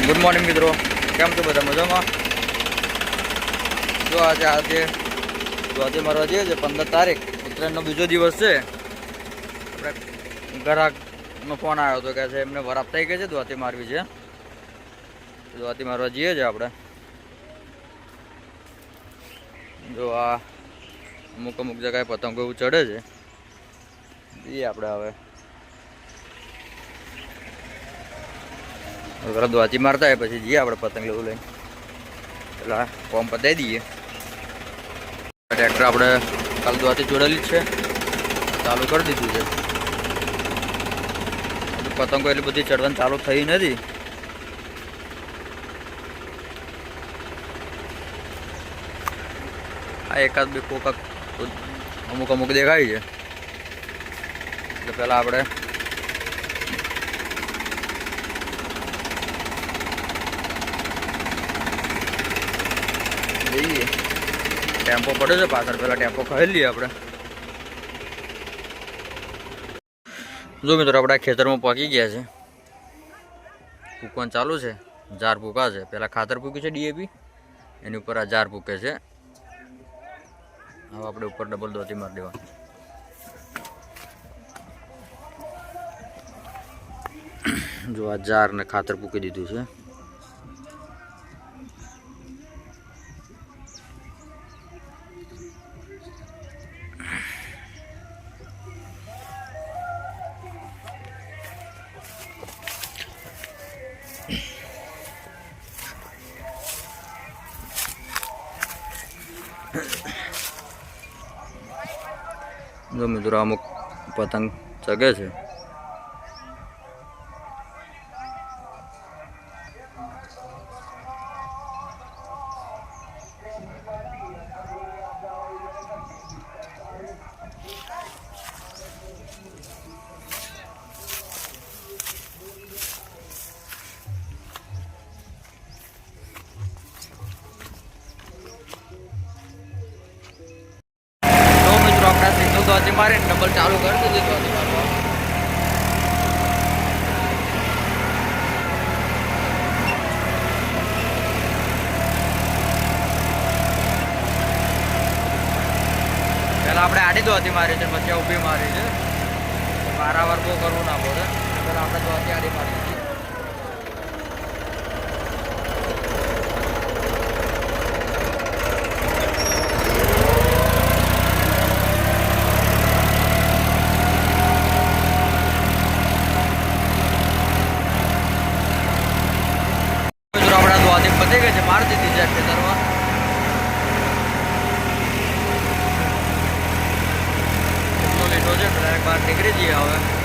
Good morning મિત્રો, કેમ છો બધા મજામાં? જો આજે દ્વારકા મારવા જઈએ છે 15 તારીખ ઉત્તરાયણનો બીજો દિવસ છે. આપણે ગ્રાહકનો ફોન આવ્યો હતો કે છે એમને વરાપ થઈ ગઈ છે, દ્વારકા મારવી છે. દ્વારકા મારવા જઈએ છે આપણે. જો આ અમુક જગ્યાએ પતંગો એવું ચડે છે, જઈએ આપણે હવે. દ્વારકા મારતા હોય પછી જઈએ આપણે પતંગ એવું લઈને, પેલા ફોર્મ પતાવી દઈએ. ટ્રેક્ટર આપણે કાલ દ્વારથી જોડેલી જ છે, ચાલુ કરી દીધું છે. પતંગો એટલી બધી ચડવાની ચાલુ થઈ નથી. આ એકાદ બે કોક અમુક દેખાય છે. એટલે પહેલાં આપણે જઈએ. ટેમ્પો પડ્યો છે પાછળ, પહેલાં ટેમ્પો ખાઈ લઈએ આપણે. જો મિત્રો આપણે ખેતરમાં પાકી ગયા છે, ફૂંકવાનું ચાલુ છે. જાર ફૂંકા છે, પહેલાં ખાતર ફૂંક્યું છે ડીએપી, એની ઉપર આ જાર ફૂંકે છે. હવે આપણે ઉપર ડબલ દોતી મારી દેવા. જો આ જાર ને ખાતર ફૂંકી દીધું છે. જો મિત્રો અમુક પતંગ ચગે છે. દ્વારકા મારે ડબલ ચાલુ કરી દીધી દ્વારકા મારવા. પેલા આપણે આડી દ્વારકા મારી છે, પછી ઊભી મારી છે. વારાવાર બહુ કરવું ના પડે. પેલા આપણે દ્વારકા આડી મારી છે. પતી ગઈ છે, મારી દીધી છે ખેતરમાં. એટલો લીધો છે, ડાયરેક્ટ બહાર નીકળી જઈએ હવે.